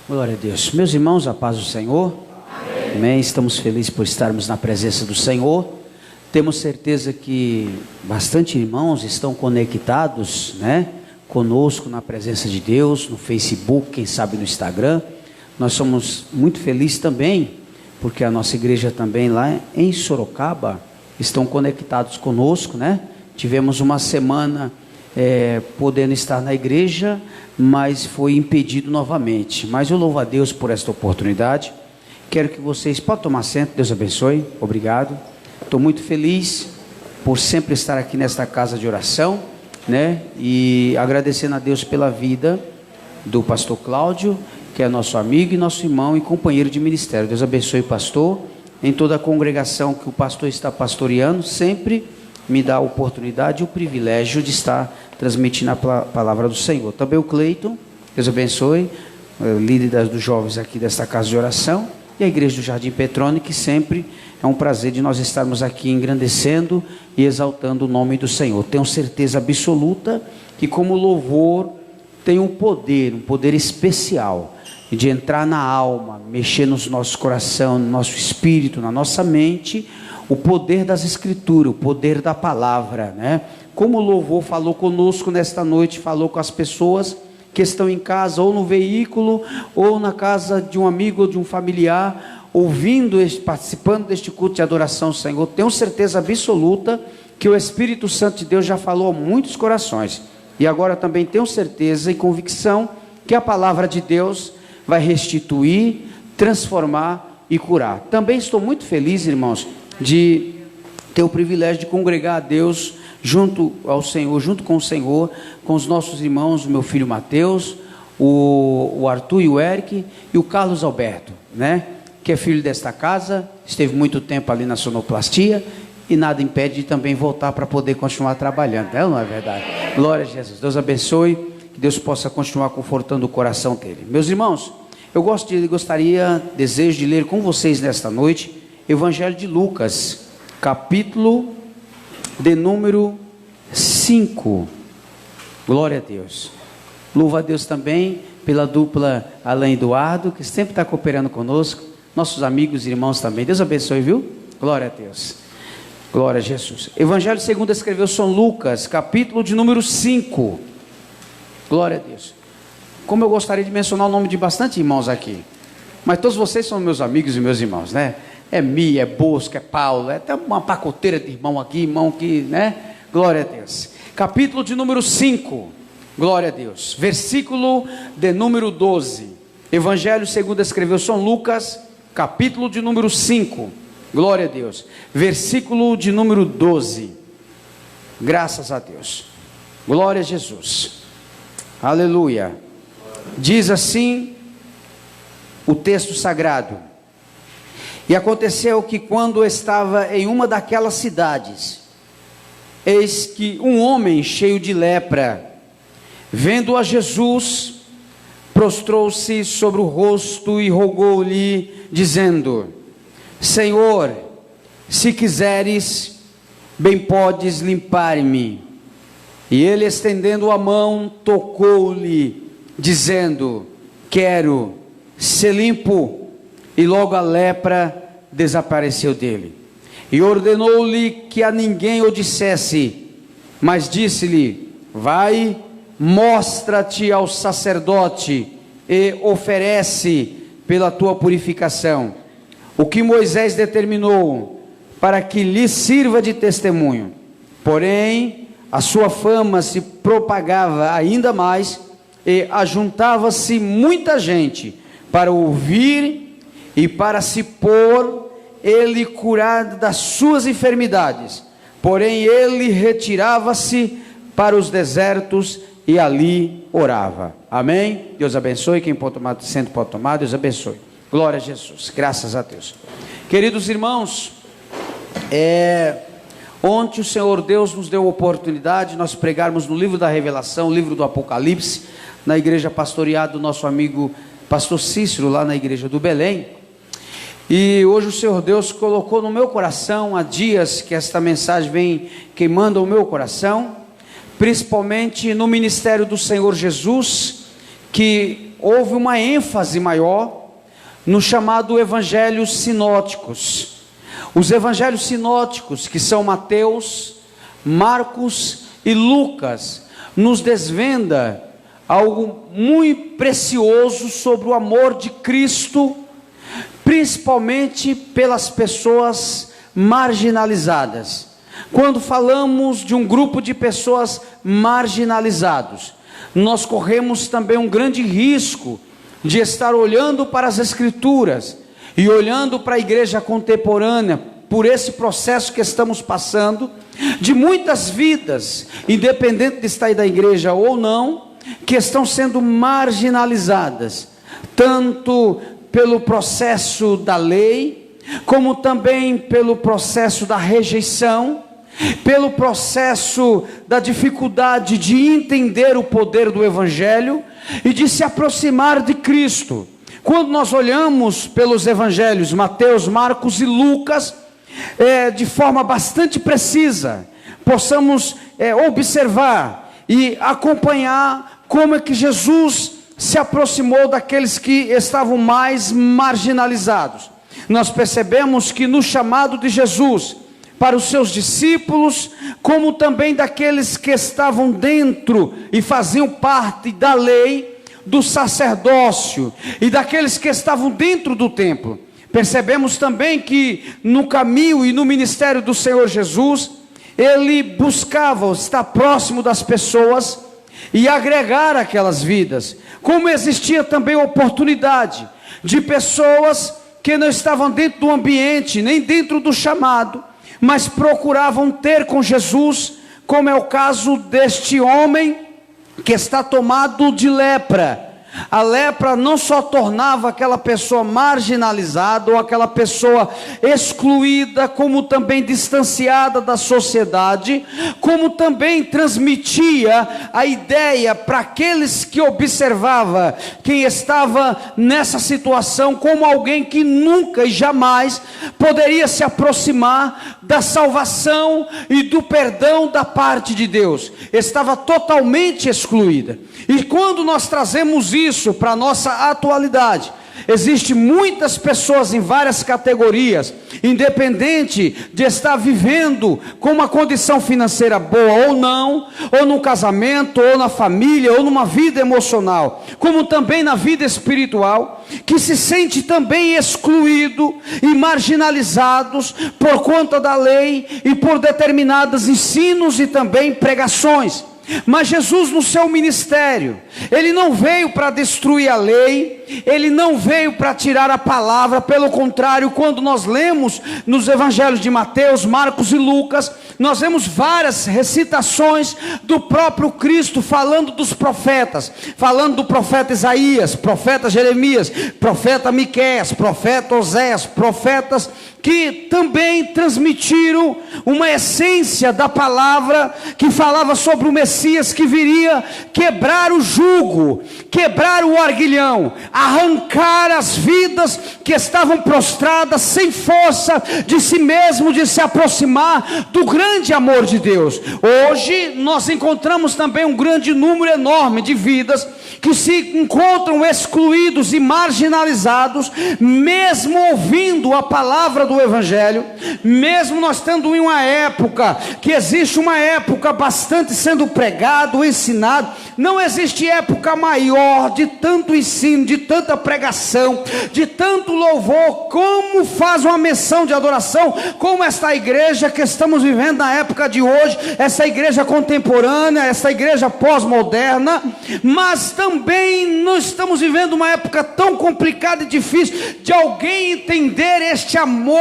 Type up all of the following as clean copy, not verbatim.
Glória a Deus. Meus irmãos, a paz do Senhor. Amém. Estamos felizes por estarmos na presença do Senhor. Temos certeza que bastante irmãos estão conectados, conosco na presença de Deus, no Facebook, quem sabe no Instagram. Nós somos muito felizes também, porque a nossa igreja também lá em Sorocaba estão conectados conosco, Tivemos uma semana podendo estar na igreja, mas foi impedido novamente. Mas eu louvo a Deus por esta oportunidade. Quero que vocês podem tomar assento. Deus abençoe. Obrigado. Estou muito feliz por sempre estar aqui nesta casa de oração, e agradecendo a Deus pela vida do pastor Cláudio, que é nosso amigo e nosso irmão e companheiro de ministério. Deus abençoe o pastor. Em toda a congregação que o pastor está pastoreando, sempre me dá a oportunidade e o privilégio de estar transmitindo a palavra do Senhor. Também o Cleiton, Deus abençoe, líder dos jovens aqui desta casa de oração, e a igreja do Jardim Petrone, que sempre é um prazer de nós estarmos aqui engrandecendo e exaltando o nome do Senhor. Tenho certeza absoluta que como louvor tem um poder especial de entrar na alma, mexer nos nossos coração, no nosso espírito, na nossa mente, o poder das escrituras, o poder da palavra, Como o louvor falou conosco nesta noite, falou com as pessoas que estão em casa, ou no veículo, ou na casa de um amigo ou de um familiar, ouvindo, participando deste culto de adoração ao Senhor. Tenho certeza absoluta que o Espírito Santo de Deus já falou a muitos corações, e agora também tenho certeza e convicção que a palavra de Deus vai restituir, transformar e curar. Também estou muito feliz, irmãos, de ter o privilégio de congregar a Deus junto ao Senhor, junto com o Senhor, com os nossos irmãos, o meu filho Mateus, o Arthur e o Eric e o Carlos Alberto, que é filho desta casa, esteve muito tempo ali na sonoplastia e nada impede de também voltar para poder continuar trabalhando, não é verdade? Glória a Jesus. Deus abençoe, que Deus possa continuar confortando o coração dele. Meus irmãos, eu desejo de ler com vocês nesta noite Evangelho de Lucas, capítulo de número 5. Glória a Deus. Louva a Deus também pela dupla Alain Eduardo, que sempre está cooperando conosco, nossos amigos e irmãos também. Deus abençoe, viu? Glória a Deus. Glória a Jesus. Evangelho segundo escreveu São Lucas, capítulo de número 5. Glória a Deus. Como eu gostaria de mencionar o nome de bastante irmãos aqui, mas todos vocês são meus amigos e meus irmãos, É Mia, é Bosco, é Paulo, é até uma pacoteira de irmão aqui, irmão que, Glória a Deus. Capítulo de número 5, glória a Deus. Versículo de número 12. Evangelho segundo escreveu São Lucas, capítulo de número 5, glória a Deus. Versículo de número 12. Graças a Deus. Glória a Jesus. Aleluia. Diz assim o texto sagrado: E aconteceu que quando estava em uma daquelas cidades, eis que um homem cheio de lepra, vendo a Jesus, prostrou-se sobre o rosto e rogou-lhe, dizendo: Senhor, se quiseres, bem podes limpar-me. E ele, estendendo a mão, tocou-lhe, dizendo: Quero ser limpo. E logo a lepra desapareceu dele. E ordenou-lhe que a ninguém o dissesse, mas disse-lhe: Vai, mostra-te ao sacerdote e oferece pela tua purificação o que Moisés determinou, para que lhe sirva de testemunho. Porém, a sua fama se propagava ainda mais, e ajuntava-se muita gente para ouvir e para se pôr ele curado das suas enfermidades. Porém ele retirava-se para os desertos e ali orava. Amém? Deus abençoe. Quem pode tomar assento pode tomar. Deus abençoe. Glória a Jesus. Graças a Deus. Queridos irmãos, ontem o Senhor Deus nos deu a oportunidade de nós pregarmos no livro da Revelação, o livro do Apocalipse, na igreja pastoreada do nosso amigo pastor Cícero, lá na igreja do Belém. E hoje o Senhor Deus colocou no meu coração, há dias que esta mensagem vem queimando o meu coração, principalmente no ministério do Senhor Jesus, que houve uma ênfase maior no chamado evangelhos sinóticos. Os evangelhos sinóticos, que são Mateus, Marcos e Lucas, nos desvenda algo muito precioso sobre o amor de Cristo, principalmente pelas pessoas marginalizadas. Quando falamos de um grupo de pessoas marginalizados, nós corremos também um grande risco de estar olhando para as Escrituras e olhando para a igreja contemporânea, por esse processo que estamos passando, de muitas vidas, independente de estar da igreja ou não, que estão sendo marginalizadas, tanto pelo processo da lei, como também pelo processo da rejeição, pelo processo da dificuldade de entender o poder do Evangelho e de se aproximar de Cristo. Quando nós olhamos pelos Evangelhos, Mateus, Marcos e Lucas, de forma bastante precisa, possamos observar e acompanhar como é que Jesus se aproximou daqueles que estavam mais marginalizados. Nós percebemos que no chamado de Jesus para os seus discípulos, como também daqueles que estavam dentro e faziam parte da lei, do sacerdócio, e daqueles que estavam dentro do templo, percebemos também que no caminho e no ministério do Senhor Jesus, ele buscava estar próximo das pessoas e agregar aquelas vidas, como existia também oportunidade de pessoas que não estavam dentro do ambiente, nem dentro do chamado, mas procuravam ter com Jesus, como é o caso deste homem que está tomado de lepra. A lepra não só tornava aquela pessoa marginalizada, ou aquela pessoa excluída, como também distanciada da sociedade, como também transmitia a ideia para aqueles que observavam quem estava nessa situação, como alguém que nunca e jamais poderia se aproximar da salvação e do perdão da parte de Deus. Estava totalmente excluída. E quando nós trazemos isso para a nossa atualidade, existem muitas pessoas em várias categorias, independente de estar vivendo com uma condição financeira boa ou não, ou no casamento, ou na família, ou numa vida emocional, como também na vida espiritual, que se sente também excluído e marginalizados por conta da lei e por determinados ensinos e também pregações. Mas Jesus, no seu ministério, ele não veio para destruir a lei, ele não veio para tirar a palavra. Pelo contrário, quando nós lemos nos evangelhos de Mateus, Marcos e Lucas, nós vemos várias recitações do próprio Cristo, falando dos profetas, falando do profeta Isaías, profeta Jeremias, profeta Miqueias, profeta Oséias, profetas que também transmitiram uma essência da palavra, que falava sobre o Messias que viria quebrar o jugo, quebrar o arguilhão, arrancar as vidas que estavam prostradas, sem força de si mesmo, de se aproximar do grande amor de Deus. Hoje nós encontramos também um grande número enorme de vidas que se encontram excluídos e marginalizados, mesmo ouvindo a palavra do Evangelho, mesmo nós estando em uma época, que existe uma época bastante sendo pregado, ensinado. Não existe época maior de tanto ensino, de tanta pregação, de tanto louvor, como faz uma menção de adoração, como esta igreja que estamos vivendo na época de hoje, essa igreja contemporânea, essa igreja pós-moderna. Mas também nós estamos vivendo uma época tão complicada e difícil de alguém entender este amor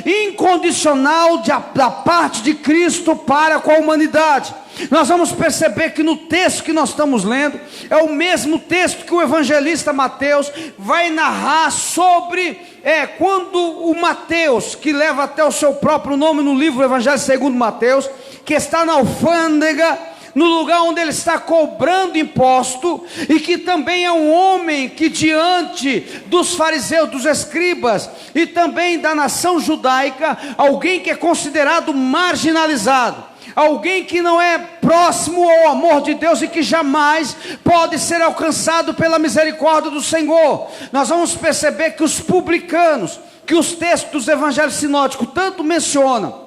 incondicional da parte de Cristo para com a humanidade. Nós vamos perceber que no texto que nós estamos lendo, é o mesmo texto que o evangelista Mateus vai narrar sobre, quando o Mateus, que leva até o seu próprio nome no livro Evangelho segundo Mateus, que está na alfândega, no lugar onde ele está cobrando imposto, e que também é um homem que diante dos fariseus, dos escribas e também da nação judaica, alguém que é considerado marginalizado, alguém que não é próximo ao amor de Deus e que jamais pode ser alcançado pela misericórdia do Senhor. Nós vamos perceber que os publicanos, que os textos dos evangelhos sinóticos tanto mencionam,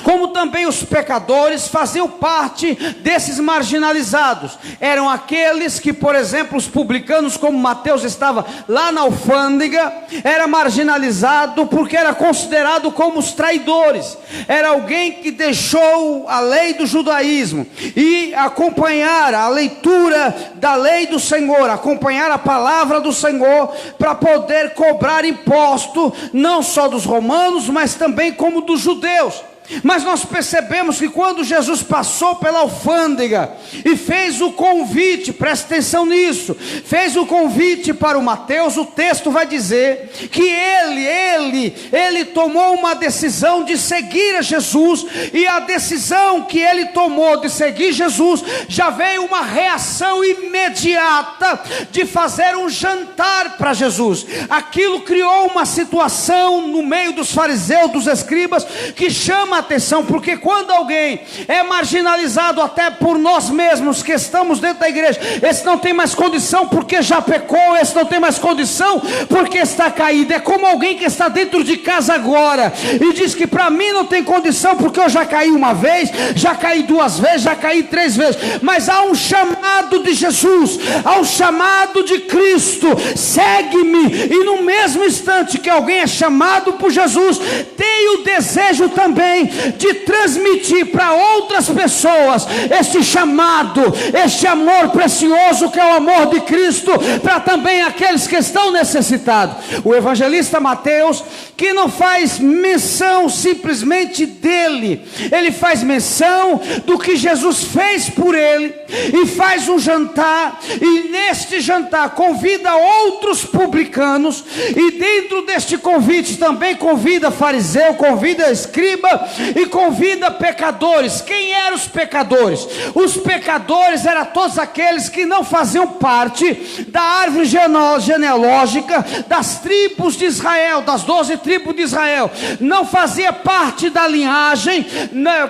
como também os pecadores, faziam parte desses marginalizados. Eram aqueles que, por exemplo, os publicanos, como Mateus estava lá na alfândega, era marginalizado porque era considerado como os traidores. Era alguém que deixou a lei do judaísmo e acompanhar a leitura da lei do Senhor, acompanhar a palavra do Senhor, para poder cobrar imposto, não só dos romanos, mas também como dos judeus. Mas nós percebemos que quando Jesus passou pela alfândega e fez o convite, presta atenção nisso, fez o convite para o Mateus, o texto vai dizer que ele tomou uma decisão de seguir a Jesus, e a decisão que ele tomou de seguir Jesus, já veio uma reação imediata de fazer um jantar para Jesus. Aquilo criou uma situação no meio dos fariseus, dos escribas, que chama atenção, porque quando alguém é marginalizado até por nós mesmos que estamos dentro da igreja, esse não tem mais condição porque já pecou, esse não tem mais condição porque está caído. É como alguém que está dentro de casa agora e diz que para mim não tem condição porque eu já caí uma vez, já caí 2 vezes, já caí 3 vezes. Mas há um chamado de Jesus, há um chamado de Cristo: segue-me. E no mesmo instante que alguém é chamado por Jesus, tem o desejo também de transmitir para outras pessoas este chamado, este amor precioso que é o amor de Cristo, para também aqueles que estão necessitados. O evangelista Mateus, que não faz menção simplesmente dele, ele faz menção do que Jesus fez por ele, e faz um jantar, e neste jantar convida outros publicanos, e dentro deste convite também convida fariseu, convida escriba e convida pecadores. Quem eram os pecadores? Os pecadores eram todos aqueles que não faziam parte da árvore genealógica das tribos de Israel, das 12 tribos de Israel. Não fazia parte da linhagem,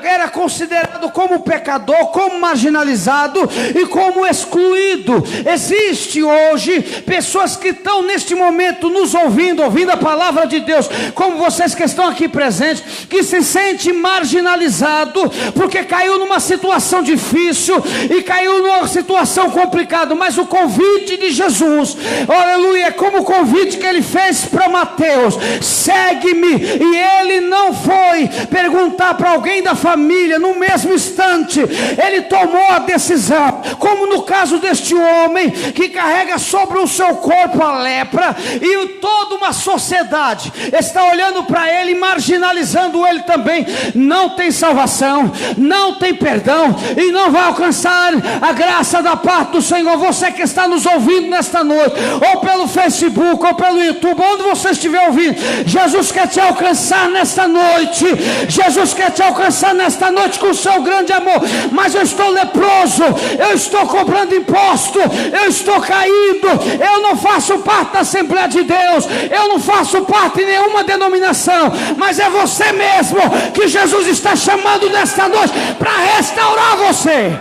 era considerado como pecador, como marginalizado e como excluído. Existe hoje pessoas que estão neste momento nos ouvindo a palavra de Deus, como vocês que estão aqui presentes, que se sente marginalizado porque caiu numa situação difícil e caiu numa situação complicada. Mas o convite de Jesus, aleluia, é como o convite que ele fez para Mateus: segue-me. E ele não foi perguntar para alguém da família. No mesmo instante ele tomou a decisão, como no caso deste homem que carrega sobre o seu corpo a lepra, e toda uma sociedade está olhando para ele, marginalizando ele também. Não tem salvação, não tem perdão e não vai alcançar a graça da parte do Senhor. Você que está nos ouvindo nesta noite, ou pelo Facebook, ou pelo YouTube, onde você estiver ouvindo, Jesus quer te alcançar nesta noite. Jesus quer te alcançar nesta noite com o seu grande amor. Mas eu estou leproso, eu estou cobrando imposto, eu estou caído, eu não faço parte da Assembleia de Deus, eu não faço parte de nenhuma denominação. Mas é você mesmo que Jesus está chamando nesta noite para restaurar você.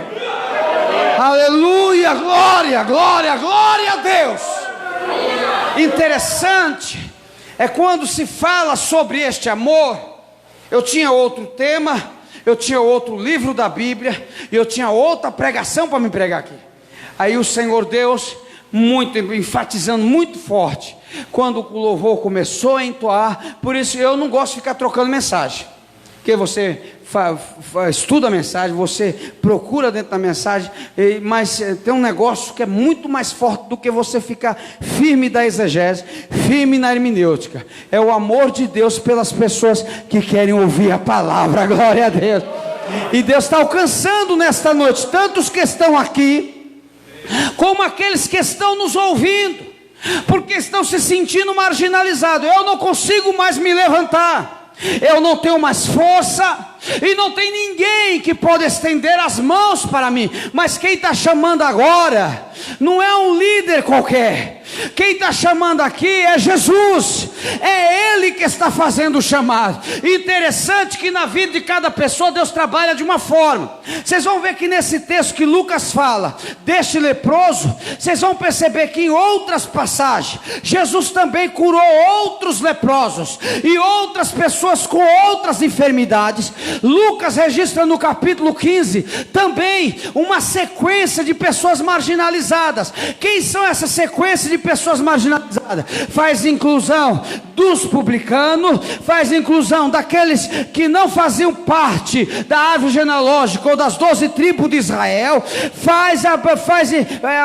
Aleluia, glória, glória, glória a Deus. Interessante é quando se fala sobre este amor. Eu tinha outro tema, eu tinha outro livro da Bíblia, e eu tinha outra pregação para me pregar aqui. Aí o Senhor Deus, muito enfatizando muito forte, quando o louvor começou a entoar. Por isso eu não gosto de ficar trocando mensagem, porque você estuda a mensagem, você procura dentro da mensagem, mas tem um negócio que é muito mais forte do que você ficar firme da exegese, firme na hermenêutica. É o amor de Deus pelas pessoas que querem ouvir a palavra. Glória a Deus. E Deus está alcançando nesta noite tantos que estão aqui, como aqueles que estão nos ouvindo, porque estão se sentindo marginalizados. Eu não consigo mais me levantar, eu não tenho mais força, e não tem ninguém que pode estender as mãos para mim. Mas quem está chamando agora não é um líder qualquer, Quem está chamando aqui é Jesus, é Ele que está fazendo o chamado. Interessante que na vida de cada pessoa Deus trabalha de uma forma. Vocês vão ver que nesse texto que Lucas fala deste leproso, vocês vão perceber que em outras passagens Jesus também curou outros leprosos e outras pessoas com outras enfermidades. Lucas registra no capítulo 15 também uma sequência de pessoas marginalizadas. Quem são essa sequência de pessoas marginalizadas? Faz inclusão dos publicanos, faz inclusão daqueles que não faziam parte da árvore genealógica ou das 12 tribos de Israel,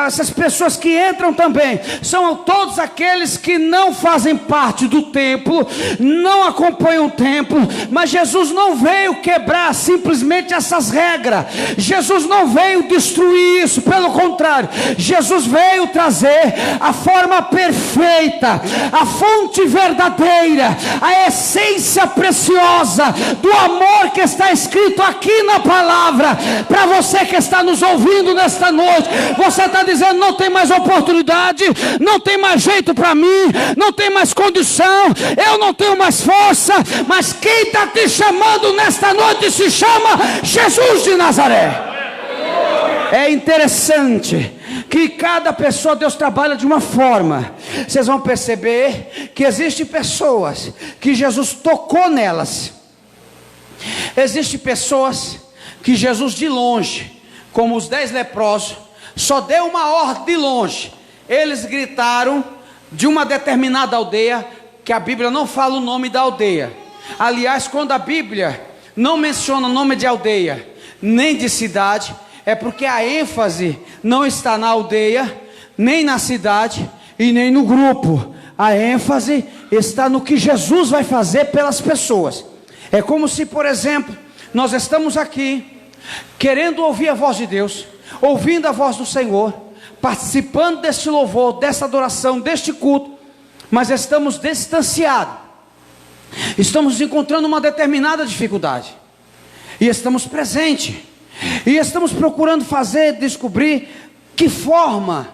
essas pessoas que entram também, são todos aqueles que não fazem parte do templo, não acompanham o templo. Mas Jesus não veio quebrar simplesmente essas regras, Jesus não veio destruir isso, pelo contrário, Jesus veio trazer a forma perfeita, a fonte verdadeira, a essência preciosa do amor que está escrito aqui na palavra. Para você que está nos ouvindo nesta noite, você está dizendo: não tem mais oportunidade, não tem mais jeito para mim, não tem mais condição, eu não tenho mais força. Mas quem está te chamando nesta noite se chama Jesus de Nazaré. É interessante que cada pessoa Deus trabalha de uma forma. Vocês vão perceber que existem pessoas que Jesus tocou nelas. Existem pessoas que Jesus de longe, como os 10 leprosos, só deu uma ordem de longe. Eles gritaram de uma determinada aldeia, que a Bíblia não fala o nome da aldeia. Aliás, quando a Bíblia não menciona o nome de aldeia, nem de cidade, é porque a ênfase não está na aldeia, nem na cidade e nem no grupo. A ênfase está no que Jesus vai fazer pelas pessoas. É como se, por exemplo, nós estamos aqui querendo ouvir a voz de Deus, ouvindo a voz do Senhor, participando deste louvor, desta adoração, deste culto, mas estamos distanciados, estamos encontrando uma determinada dificuldade, e estamos presentes, e estamos procurando descobrir que forma,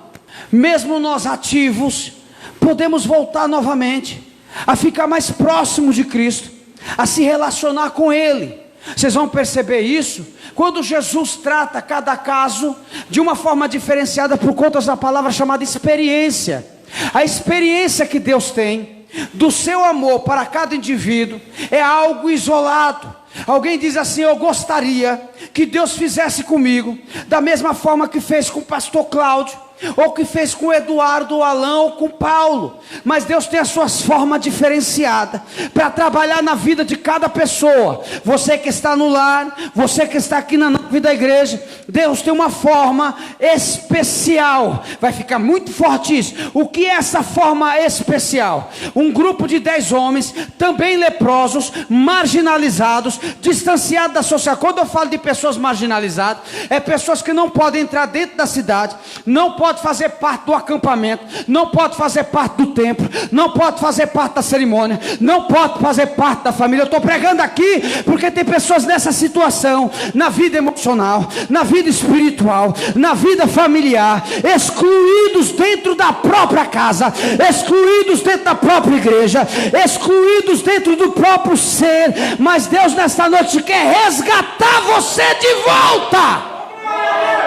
mesmo nós ativos, podemos voltar novamente a ficar mais próximos de Cristo, a se relacionar com Ele. Vocês vão perceber isso quando Jesus trata cada caso de uma forma diferenciada, por conta da palavra chamada experiência. A experiência que Deus tem do seu amor para cada indivíduo é algo isolado. Alguém diz assim: eu gostaria que Deus fizesse comigo da mesma forma que fez com o pastor Cláudio, ou que fez com Eduardo, ou Alain, ou com Paulo. Mas Deus tem as suas formas diferenciadas para trabalhar na vida de cada pessoa. Você que está no lar, você que está aqui na nave da igreja, Deus tem uma forma especial. Vai ficar muito forte isso. O que é essa forma especial? Um grupo de 10 homens, também leprosos, marginalizados, distanciados da sociedade. Quando eu falo de pessoas marginalizadas, é pessoas que não podem entrar dentro da cidade, não podem fazer parte do acampamento, não pode fazer parte do templo, não pode fazer parte da cerimônia, não pode fazer parte da família. Eu estou pregando aqui porque tem pessoas nessa situação, na vida emocional, na vida espiritual, na vida familiar, excluídos dentro da própria casa, excluídos dentro da própria igreja, excluídos dentro do próprio ser. Mas Deus nesta noite quer resgatar você de volta.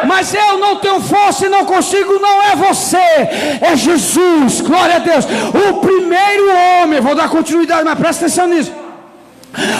Mas eu não tenho força e não consigo. Não é você, é Jesus. Glória a Deus. O primeiro homem, vou dar continuidade, mas presta atenção nisso.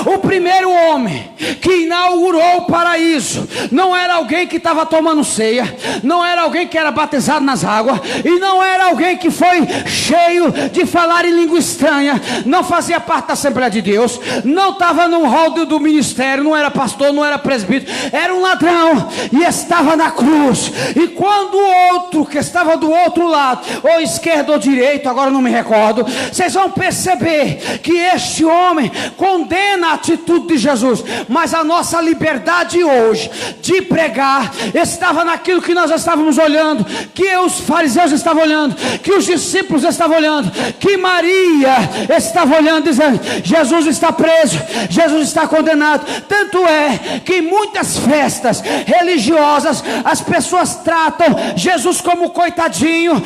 O primeiro homem que inaugurou o paraíso não era alguém que estava tomando ceia, não era alguém que era batizado nas águas, e não era alguém que foi cheio de falar em língua estranha, não fazia parte da Assembleia de Deus, não estava no hall do ministério, não era pastor, não era presbítero, era um ladrão e estava na cruz. E quando o outro que estava do outro lado, ou esquerdo ou direito, agora não me recordo, vocês vão perceber que este homem condena a atitude de Jesus. Mas a nossa liberdade hoje de pregar estava naquilo que nós estávamos olhando, que os fariseus estavam olhando, que os discípulos estavam olhando, que Maria estava olhando, dizendo: Jesus está preso, Jesus está condenado. Tanto é que em muitas festas religiosas as pessoas tratam Jesus Jesus como coitadinho.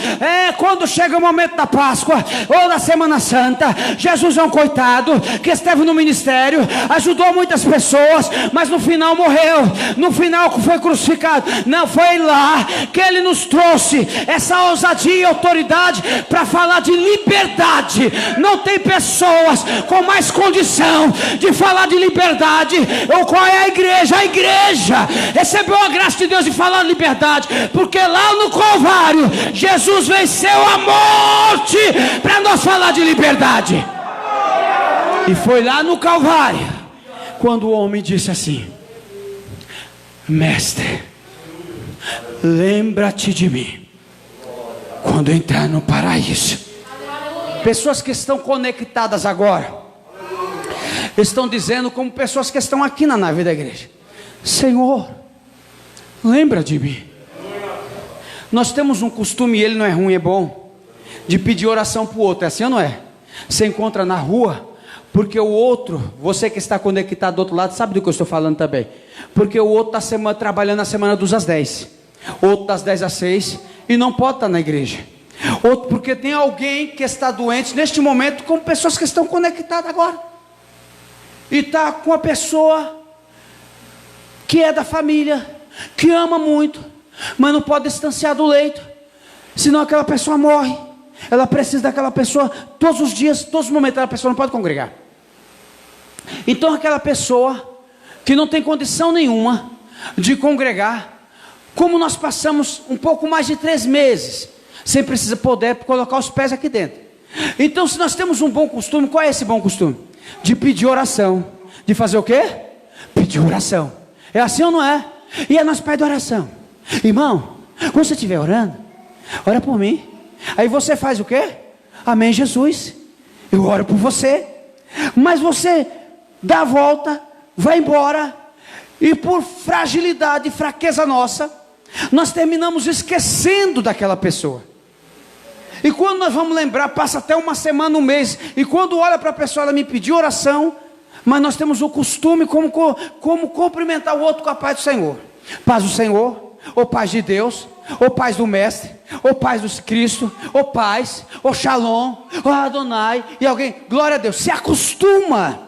Quando chega o momento da Páscoa ou da Semana Santa, Jesus é um coitado que esteve no ministério, ajudou muitas pessoas, mas no final morreu, no final foi crucificado. Não, foi lá que ele nos trouxe essa ousadia e autoridade para falar de liberdade. Não tem pessoas com mais condição de falar de liberdade. Ou qual é a igreja? A igreja recebeu a graça de Deus de falar de liberdade, porque lá no Calvário Jesus venceu a morte para nós falar de liberdade. E foi lá no Calvário quando o homem disse assim: mestre, lembra-te de mim quando entrar no paraíso. Pessoas que estão conectadas agora estão dizendo, como pessoas que estão aqui na nave da igreja: Senhor, lembra de mim. Nós temos um costume, e ele não é ruim, é bom, de pedir oração para o outro. É assim ou não é? Você encontra na rua, porque o outro, você que está conectado do outro lado, sabe do que eu estou falando também. Porque o outro está trabalhando na semana dos às 10, outro das 10 às 6, e não pode estar na igreja. Outro porque tem alguém que está doente neste momento, como pessoas que estão conectadas agora, e está com a pessoa que é da família, que ama muito, mas não pode distanciar do leito, senão aquela pessoa morre. Ela precisa daquela pessoa todos os dias, todos os momentos. Aquela pessoa não pode congregar. Então aquela pessoa que não tem condição nenhuma de congregar, como nós passamos um pouco mais de 3 meses sem precisar poder colocar os pés aqui dentro. Então, se nós temos um bom costume, qual é esse bom costume? De pedir oração. De fazer o quê? Pedir oração. É assim ou não é? E aí nós pedimos oração. Irmão, quando você estiver orando, ora por mim. Aí você faz o quê? Amém, Jesus, eu oro por você. Mas você dá a volta, vai embora, e por fragilidade e fraqueza nossa, nós terminamos esquecendo daquela pessoa. E quando nós vamos lembrar, passa até uma semana, um mês, e quando olha para a pessoa, ela me pediu oração, mas nós temos o costume como cumprimentar o outro com a paz do Senhor. Paz do Senhor, ou paz de Deus, ou paz do Mestre, ou paz do Cristo, ou paz, ou Shalom, ou Adonai, e alguém, glória a Deus, se acostuma,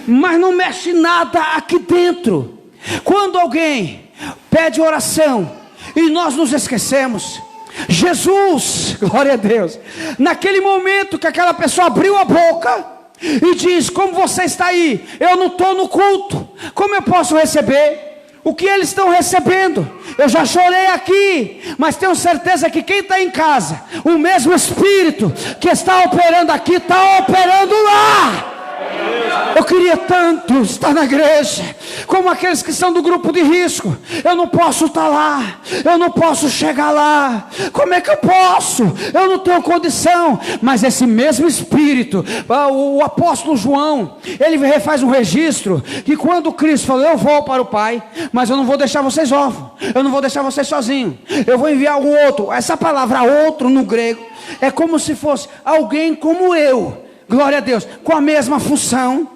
mas não mexe nada aqui dentro. Quando alguém pede oração e nós nos esquecemos, Jesus, glória a Deus, naquele momento que aquela pessoa abriu a boca e diz: como você está aí? Eu não estou no culto, como eu posso receber o que eles estão recebendo? Eu já chorei aqui, mas tenho certeza que quem está em casa, o mesmo Espírito que está operando aqui, está operando lá. Eu queria tanto estar na igreja, como aqueles que são do grupo de risco. Eu não posso estar lá, eu não posso chegar lá. Como é que eu posso? Eu não tenho condição. Mas esse mesmo Espírito, o apóstolo João, ele faz um registro, que quando Cristo falou: eu vou para o Pai, mas eu não vou deixar vocês órfãos, eu não vou deixar vocês sozinhos, eu vou enviar um outro. Essa palavra outro no grego é como se fosse alguém como eu, glória a Deus, com a mesma função,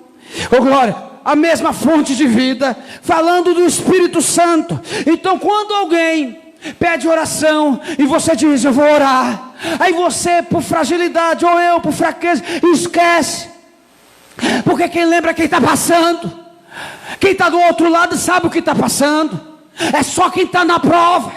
glória, a mesma fonte de vida, falando do Espírito Santo. Então quando alguém pede oração e você diz: eu vou orar, aí você, por fragilidade, ou eu por fraqueza, esquece, porque quem lembra é quem está passando. Quem está do outro lado sabe o que está passando. É só quem está na prova,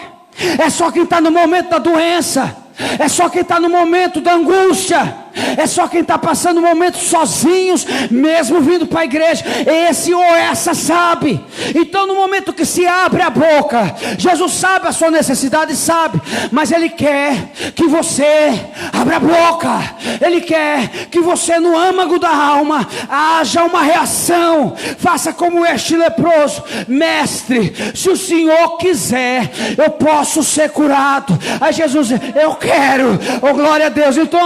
é só quem está no momento da doença, é só quem está no momento da angústia, é só quem está passando momentos sozinhos, mesmo vindo para a igreja. Esse ou essa sabe. Então no momento que se abre a boca, Jesus sabe a sua necessidade, sabe, mas Ele quer que você abra a boca. Ele quer que você, no âmago da alma, haja uma reação. Faça como este leproso: mestre, se o Senhor quiser, eu posso ser curado. Aí Jesus: eu quero, oh glória a Deus. Então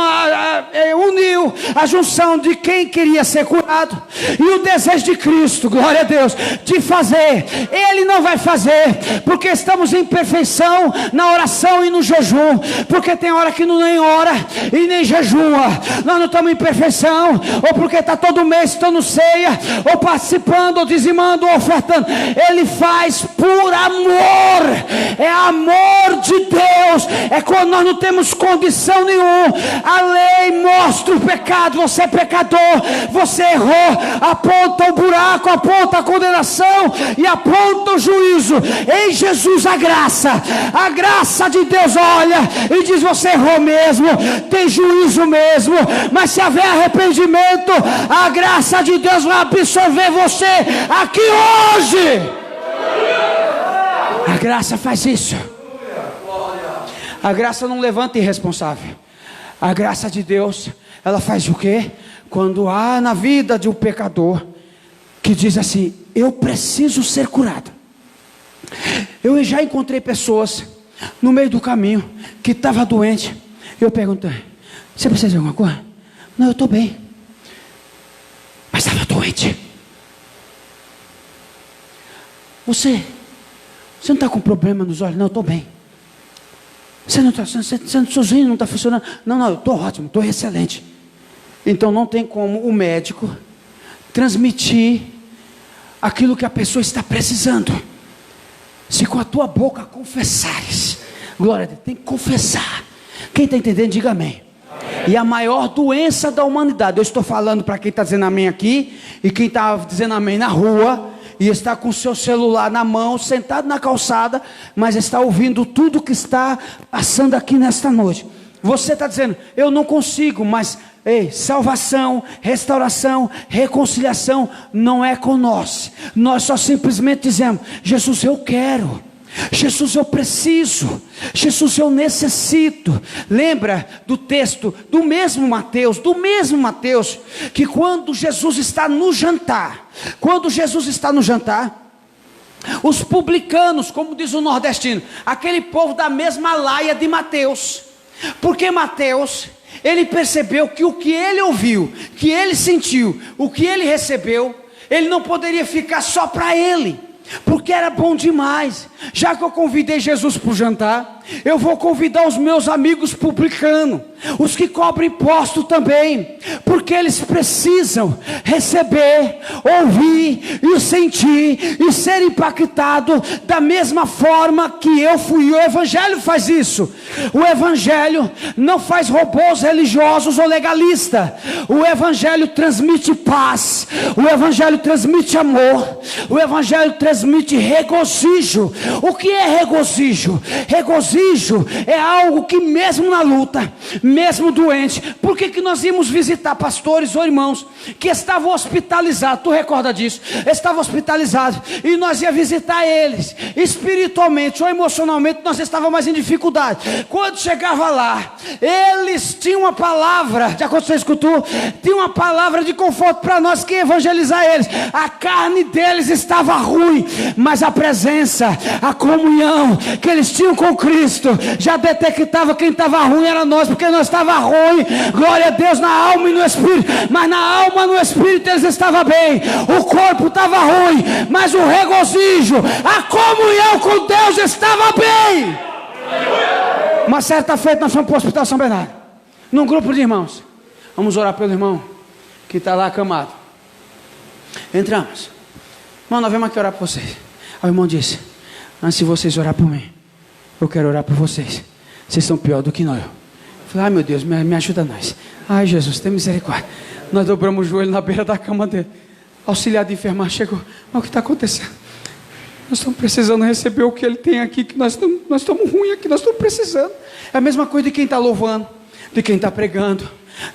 uniu a junção de quem queria ser curado e o desejo de Cristo, glória a Deus, de fazer. Ele não vai fazer, porque estamos em perfeição na oração e no jejum, porque tem hora que nem ora ora e nem jejua. Nós não estamos em perfeição, ou porque está todo mês estando ceia, ou participando, ou dizimando, ou ofertando. Ele faz por amor. É amor de Deus. É quando nós não temos condição nenhuma. A lei mostra o pecado. Você é pecador, você errou, aponta o buraco, aponta a condenação e aponta o juízo. Em Jesus a graça de Deus olha e diz: você errou mesmo, tem juízo mesmo, mas se haver arrependimento, a graça de Deus vai absorver você aqui hoje. A graça faz isso. A graça não levanta irresponsável. A graça de Deus, ela faz o quê? Quando há na vida de um pecador que diz assim: eu preciso ser curado. Eu já encontrei pessoas no meio do caminho que estava doente. Eu perguntei: você precisa de alguma coisa? Não, eu estou bem. Mas estava doente. Você não está com problema nos olhos? Não, eu estou bem. Você não está, sozinho não está funcionando? Não, eu estou ótimo, estou excelente. Então não tem como o médico transmitir aquilo que a pessoa está precisando. Se com a tua boca confessares, glória a Deus, tem que confessar. Quem está entendendo, diga amém. E a maior doença da humanidade, eu estou falando para quem está dizendo amém aqui, e quem está dizendo amém na rua, e está com o seu celular na mão, sentado na calçada, mas está ouvindo tudo que está passando aqui nesta noite. Você está dizendo: eu não consigo, mas salvação, restauração, reconciliação não é com nós. Nós só simplesmente dizemos: Jesus, eu quero. Jesus, eu preciso. Jesus, eu necessito. Lembra do texto do mesmo Mateus, que quando Jesus está no jantar, os publicanos, como diz o nordestino, aquele povo da mesma laia de Mateus, porque Mateus, ele percebeu que o que ele ouviu, que ele sentiu, o que ele recebeu, ele não poderia ficar só para ele, porque era bom demais. Já que eu convidei Jesus para o jantar, eu vou convidar os meus amigos publicanos, os que cobrem imposto também, porque eles precisam receber, ouvir e sentir e ser impactado da mesma forma que eu fui. O Evangelho faz isso. O Evangelho não faz robôs religiosos ou legalistas. O Evangelho transmite paz, o Evangelho transmite amor, o Evangelho transmite regozijo. O que é regozijo? Regozijo é algo que mesmo na luta, mesmo doente, por que nós íamos visitar pastores ou irmãos que estavam hospitalizados? Tu recorda disso? Estavam hospitalizados, e nós ia visitar eles, espiritualmente ou emocionalmente nós estávamos mais em dificuldade. Quando chegava lá, eles tinham uma palavra, já aconteceu isso com tu? Tinha uma palavra de conforto para nós que ia evangelizar eles. A carne deles estava ruim, mas a presença, a comunhão que eles tinham com Cristo já detectava quem estava ruim era nós, porque nós estava ruim, glória a Deus, na alma e no espírito, mas na alma e no espírito eles estavam bem. O corpo estava ruim, mas o regozijo, a comunhão com Deus estava bem. Uma certa feita nós fomos para o Hospital São Bernardo, num grupo de irmãos. Vamos orar pelo irmão que está lá acamado. Entramos. Irmão, nós vamos aqui orar por vocês. Aí o irmão disse: antes de vocês orar por mim, eu quero orar por vocês. Vocês estão pior do que nós. Eu falei: ai meu Deus, me ajuda nós. Ai Jesus, tem misericórdia. Nós dobramos o joelho na beira da cama dele. Auxiliar de enfermagem chegou: mas o que está acontecendo? Nós estamos precisando receber o que ele tem aqui, que nós estamos ruins aqui, nós estamos precisando. É a mesma coisa de quem está louvando, de quem está pregando,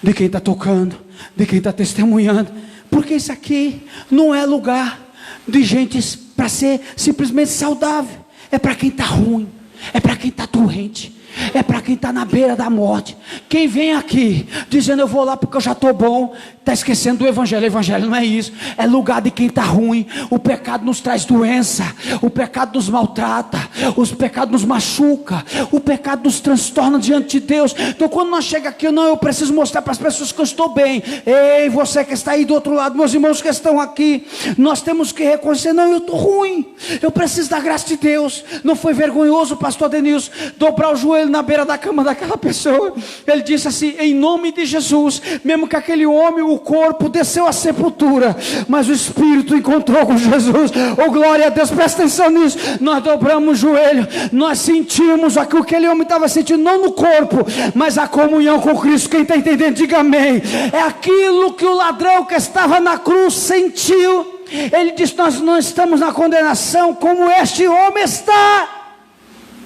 de quem está tocando, de quem está testemunhando. Porque isso aqui não é lugar de gente para ser simplesmente saudável. É para quem está ruim, é para quem está doente, é para quem está na beira da morte. Quem vem aqui dizendo eu vou lá porque eu já estou bom, está esquecendo do Evangelho. O Evangelho não é isso, é lugar de quem está ruim. O pecado nos traz doença, o pecado nos maltrata, o pecado nos machuca, o pecado nos transtorna diante de Deus. Então quando nós chegamos aqui, eu preciso mostrar para as pessoas que eu estou bem. Ei, você que está aí do outro lado, meus irmãos que estão aqui, nós temos que reconhecer: não, eu estou ruim, eu preciso da graça de Deus. Não foi vergonhoso o pastor Denilson dobrar o joelho na beira da cama daquela pessoa. Ele disse assim: em nome de Jesus, mesmo que aquele homem, o corpo desceu à sepultura, mas o espírito encontrou com Jesus. Oh, glória a Deus, presta atenção nisso. Nós dobramos o joelho, nós sentimos aquilo que aquele homem estava sentindo, não no corpo, mas a comunhão com Cristo. Quem está entendendo, diga amém. É aquilo que o ladrão que estava na cruz sentiu. Ele disse: nós não estamos na condenação como este homem está.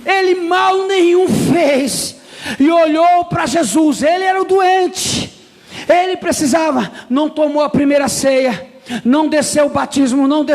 Ele mal nenhum fez, e olhou para Jesus. Ele era o doente, ele precisava, não tomou a primeira ceia, não desceu o batismo, não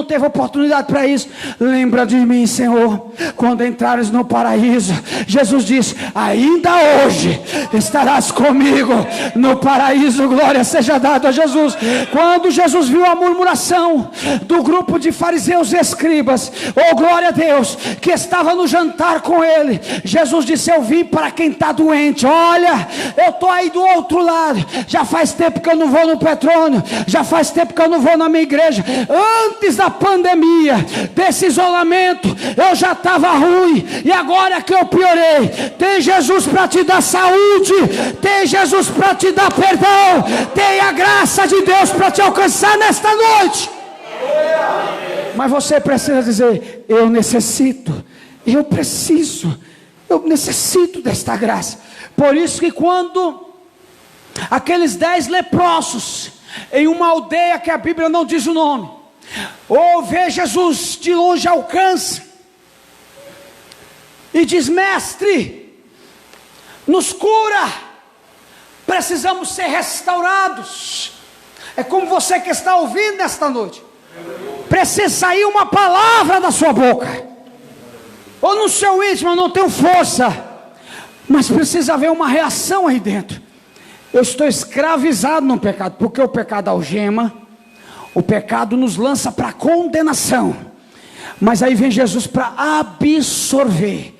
teve oportunidade para isso. Lembra de mim, Senhor, quando entrares no paraíso. Jesus disse: ainda hoje estarás comigo no paraíso. Glória seja dada a Jesus. Quando Jesus viu a murmuração do grupo de fariseus e escribas, oh glória a Deus, que estava no jantar com ele, Jesus disse: eu vim para quem está doente. Olha, eu estou aí do outro lado, já faz tempo que eu não vou no Petrônio, já faz tempo que eu não vou na minha igreja. Antes da pandemia, desse isolamento, eu já estava ruim, e agora que eu piorei, tem Jesus para te dar saúde, tem Jesus para te dar perdão, tem a graça de Deus para te alcançar nesta noite. Mas você precisa dizer: eu necessito desta graça. Por isso que quando aqueles 10 leprosos, em uma aldeia que a Bíblia não diz o nome, ou vê Jesus de longe, alcança e diz: mestre, nos cura, precisamos ser restaurados. É como você que está ouvindo nesta noite, precisa sair uma palavra da sua boca, ou no seu íntimo: eu não tenho força, mas precisa haver uma reação aí dentro. Eu estou escravizado no pecado, porque o pecado algema, o pecado nos lança para condenação, mas aí vem Jesus para absorver.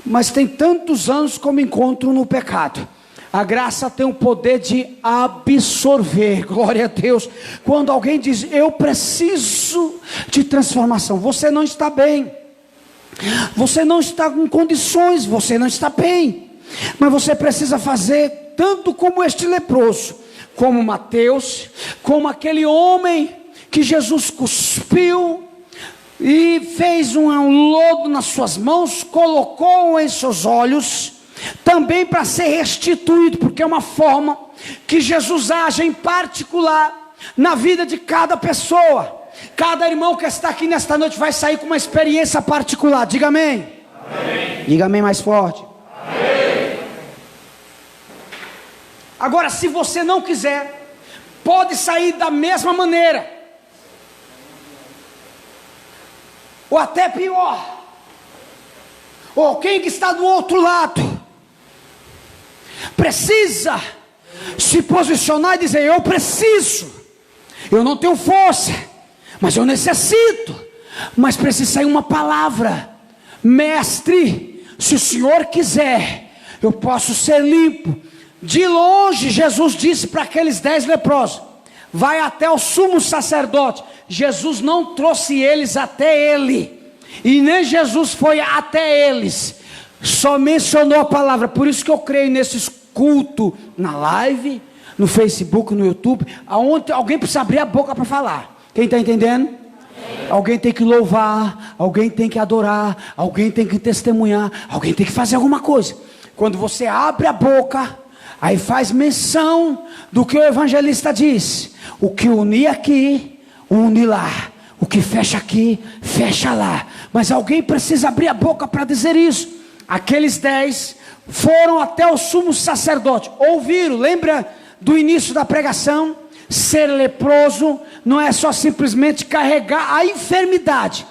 Mas tem tantos anos que eu me encontro no pecado. A graça tem o poder de absorver. Glória a Deus. Quando alguém diz: eu preciso de transformação, você não está bem, você não está com condições, você não está bem, mas você precisa fazer tanto como este leproso, como Mateus, como aquele homem que Jesus cuspiu e fez um lodo nas suas mãos, colocou em seus olhos, também para ser restituído, porque é uma forma que Jesus age em particular na vida de cada pessoa. Cada irmão que está aqui nesta noite vai sair com uma experiência particular. Diga amém. Amém. Diga amém mais forte. Amém. Agora, se você não quiser, pode sair da mesma maneira, ou até pior. Ou quem que está do outro lado precisa se posicionar e dizer: eu preciso, eu não tenho força, mas eu necessito. Mas precisa sair uma palavra: mestre, se o Senhor quiser, eu posso ser limpo. De longe, Jesus disse para aqueles 10 leprosos: vai até o sumo sacerdote. Jesus não trouxe eles até ele, e nem Jesus foi até eles, só mencionou a palavra. Por isso que eu creio nesses cultos na live, no Facebook, no YouTube, aonde alguém precisa abrir a boca para falar. Quem está entendendo? Alguém tem que louvar, alguém tem que adorar, alguém tem que testemunhar, alguém tem que fazer alguma coisa. Quando você abre a boca, aí faz menção do que o evangelista diz: o que une aqui, une lá, o que fecha aqui, fecha lá. Mas alguém precisa abrir a boca para dizer isso. Aqueles 10 foram até o sumo sacerdote, ouviram. Lembra do início da pregação? Ser leproso não é só simplesmente carregar a enfermidade,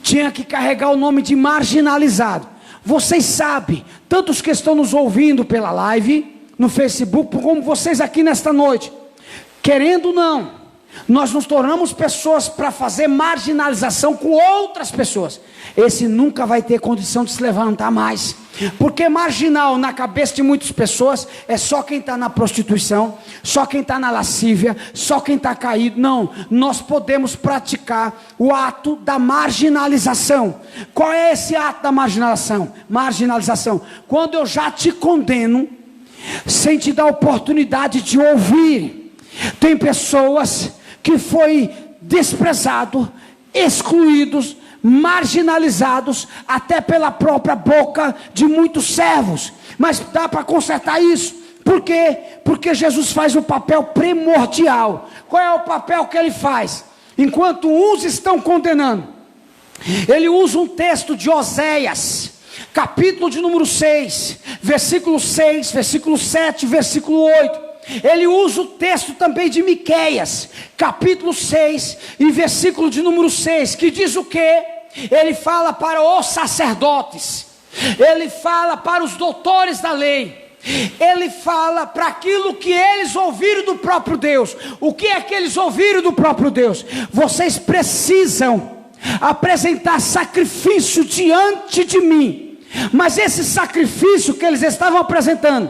tinha que carregar o nome de marginalizado. Vocês sabem, tantos que estão nos ouvindo pela live, no Facebook, como vocês aqui nesta noite, querendo ou não, nós nos tornamos pessoas para fazer marginalização com outras pessoas. Esse nunca vai ter condição de se levantar mais, porque marginal na cabeça de muitas pessoas é só quem está na prostituição, só quem está na lascívia, só quem está caído. Não, nós podemos praticar o ato da marginalização. Qual é esse ato da marginalização? Quando eu já te condeno, sem te dar oportunidade de ouvir. Tem pessoas que foi desprezado, excluídos, marginalizados, até pela própria boca de muitos servos. Mas dá para consertar isso. Por quê? Porque Jesus faz o papel primordial. Qual é o papel que ele faz? Enquanto uns estão condenando, ele usa um texto de Oséias, capítulo de número 6, versículo 6, versículo 7, versículo 8. Ele usa o texto também de Miqueias, capítulo 6 e versículo de número 6, que diz o quê? Ele fala para os sacerdotes, ele fala para os doutores da lei, ele fala para aquilo que eles ouviram do próprio Deus. O que é que eles ouviram do próprio Deus? Vocês precisam apresentar sacrifício diante de mim. Mas esse sacrifício que eles estavam apresentando,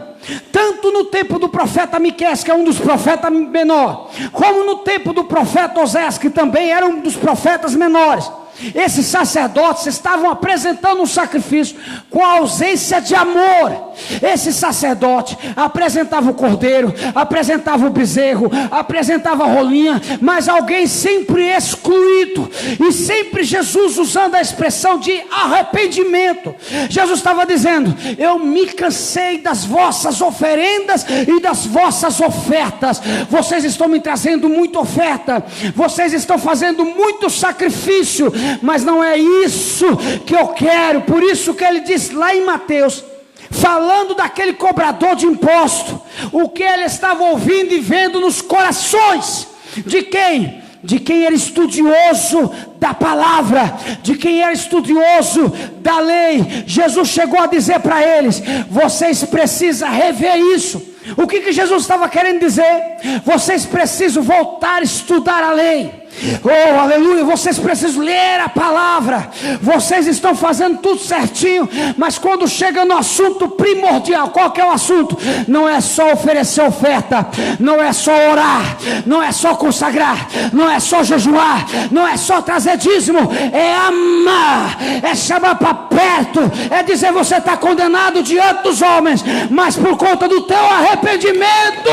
tanto no tempo do profeta Miqueias, que é um dos profetas menores, como no tempo do profeta Oséias, que também era um dos profetas menores, esses sacerdotes estavam apresentando um sacrifício com a ausência de amor. Esse sacerdote apresentava o cordeiro, apresentava o bezerro, apresentava a rolinha, mas alguém sempre excluído, e sempre Jesus usando a expressão de arrependimento. Jesus estava dizendo: eu me cansei das vossas oferendas e das vossas ofertas. Vocês estão me trazendo muita oferta, vocês estão fazendo muito sacrifício, mas não é isso que eu quero. Por isso que ele diz lá em Mateus, falando daquele cobrador de imposto, o que ele estava ouvindo e vendo nos corações de quem? De quem era estudioso da palavra, de quem era estudioso da lei. Jesus chegou a dizer para eles: vocês precisam rever isso. O que Jesus estava querendo dizer? Vocês precisam voltar a estudar a lei. Oh, aleluia, vocês precisam ler a palavra. Vocês estão fazendo tudo certinho, mas quando chega no assunto primordial, qual que é o assunto? Não é só oferecer oferta, não é só orar, não é só consagrar, não é só jejuar, não é só trazer dízimo, é amar, é chamar para perto, é dizer: você está condenado diante dos homens, mas por conta do teu arrependimento,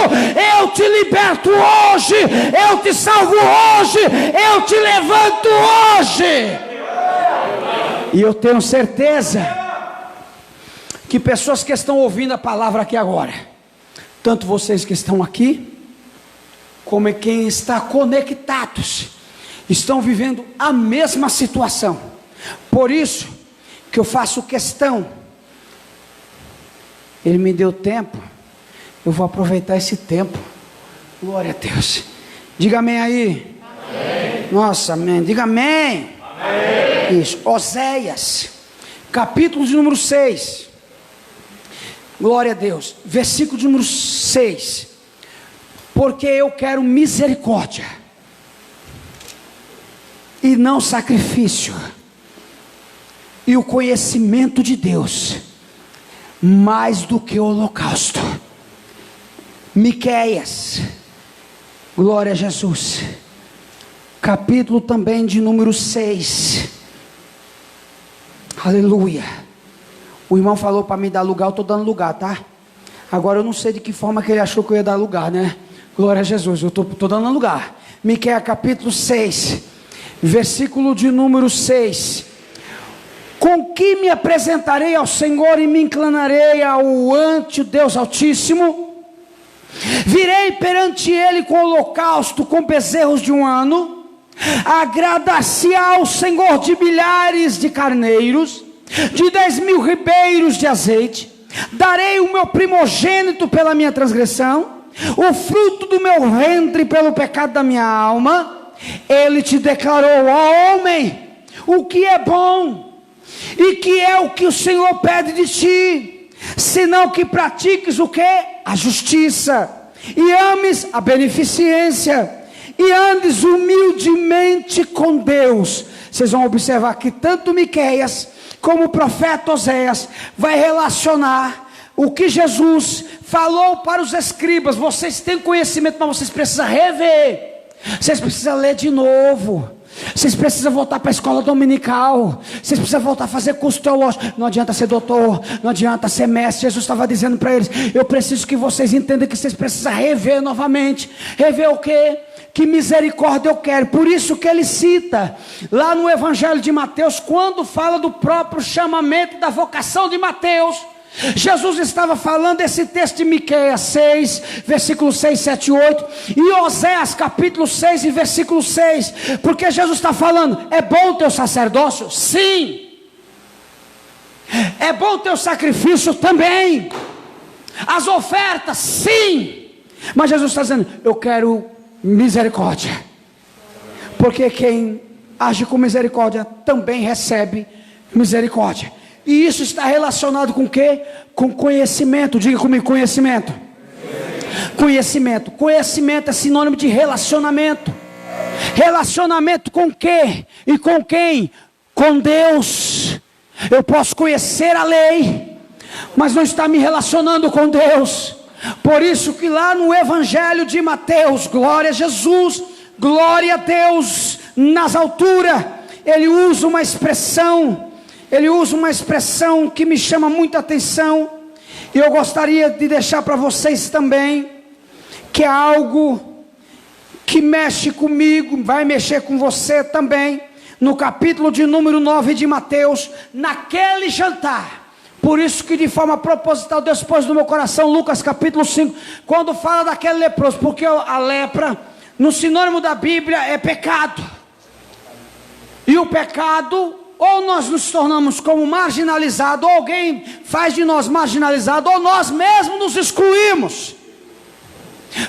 eu te liberto hoje, eu te salvo hoje, eu te levanto hoje. E eu tenho certeza que pessoas que estão ouvindo a palavra aqui agora, tanto vocês que estão aqui, como quem está conectados, estão vivendo a mesma situação. Por isso que eu faço questão, ele me deu tempo, eu vou aproveitar esse tempo. Glória a Deus. Diga amém aí. Amém. Nossa, amém. Diga amém. Amém. Isso. Oséias, capítulo de número 6. Glória a Deus. Versículo de número 6. Porque eu quero misericórdia e não sacrifício, e o conhecimento de Deus mais do que o holocausto. Miqueias, glória a Jesus, capítulo também de número 6, aleluia. O irmão falou para me dar lugar, eu estou dando lugar, tá? Agora eu não sei de que forma que ele achou que eu ia dar lugar, né? Glória a Jesus, eu estou dando lugar. Miqueias capítulo 6, versículo de número 6. Com que me apresentarei ao Senhor e me inclinarei ante o Deus Altíssimo? Virei perante ele com holocausto, com bezerros de 1 ano. Agradar-se ao Senhor de milhares de carneiros, de 10.000 ribeiros de azeite. Darei o meu primogênito pela minha transgressão, o fruto do meu ventre pelo pecado da minha alma. Ele te declarou: ó homem, o que é bom, e que é o que o Senhor pede de ti, senão que pratiques o que? A justiça, e ames a beneficência, e andes humildemente com Deus. Vocês vão observar que tanto Miqueias como o profeta Oséias vai relacionar o que Jesus falou para os escribas. Vocês têm conhecimento, mas vocês precisam rever, vocês precisam ler de novo. Vocês precisam voltar para a escola dominical. Vocês precisam voltar a fazer curso teológico. Não adianta ser doutor, não adianta ser mestre. Jesus estava dizendo para eles: eu preciso que vocês entendam que vocês precisam rever novamente. Rever o quê? Que misericórdia eu quero. Por isso que ele cita lá no Evangelho de Mateus, quando fala do próprio chamamento da vocação de Mateus. Jesus estava falando esse texto de Miqueias 6, versículo 6, 7 e 8, e Oséias capítulo 6 e versículo 6, porque Jesus está falando: é bom o teu sacerdócio? Sim. É bom o teu sacrifício? Também. As ofertas? Sim. Mas Jesus está dizendo: eu quero misericórdia, porque quem age com misericórdia também recebe misericórdia. E isso está relacionado com o quê? Com conhecimento. Diga comigo: conhecimento. Conhecimento. Conhecimento é sinônimo de relacionamento. Relacionamento com quê? E com quem? Com Deus. Eu posso conhecer a lei, mas não estar me relacionando com Deus. Por isso que lá no Evangelho de Mateus, glória a Jesus, glória a Deus nas alturas, ele usa uma expressão que me chama muita atenção, e eu gostaria de deixar para vocês também, que é algo que mexe comigo, vai mexer com você também, no capítulo de número 9 de Mateus, naquele jantar. Por isso que de forma proposital Deus pôs no meu coração Lucas capítulo 5, quando fala daquele leproso, porque a lepra, no sinônimo da Bíblia, é pecado, e o pecado, ou nós nos tornamos como marginalizados, ou alguém faz de nós marginalizados, ou nós mesmos nos excluímos.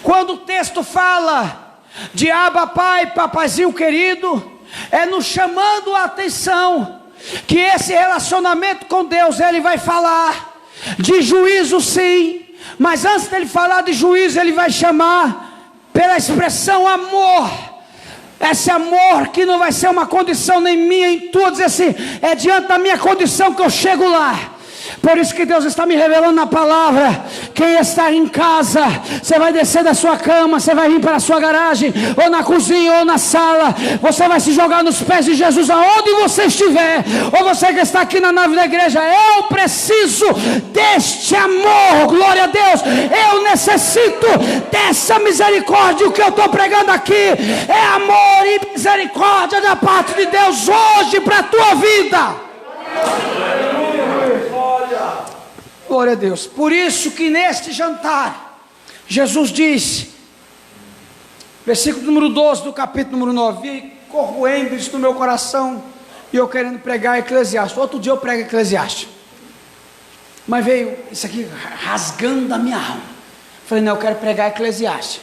Quando o texto fala de Abba Pai, papaizinho querido, é nos chamando a atenção, que esse relacionamento com Deus, ele vai falar de juízo sim, mas antes dele falar de juízo, ele vai chamar pela expressão amor. Esse amor que não vai ser uma condição nem minha, em tua, dizer assim: é diante da minha condição que eu chego lá. Por isso que Deus está me revelando na palavra. Quem está em casa, você vai descer da sua cama, você vai vir para a sua garagem, ou na cozinha, ou na sala, você vai se jogar nos pés de Jesus aonde você estiver. Ou você que está aqui na nave da igreja: eu preciso deste amor, glória a Deus, eu necessito dessa misericórdia. O que eu estou pregando aqui é amor e misericórdia da parte de Deus hoje para a tua vida. Glória a Deus. Por isso que neste jantar, Jesus disse, versículo número 12 do capítulo número 9: e corroendo isso no meu coração, e eu querendo pregar Eclesiastes. Outro dia eu prego Eclesiastes, mas veio isso aqui rasgando a minha alma. Falei: não, eu quero pregar Eclesiastes.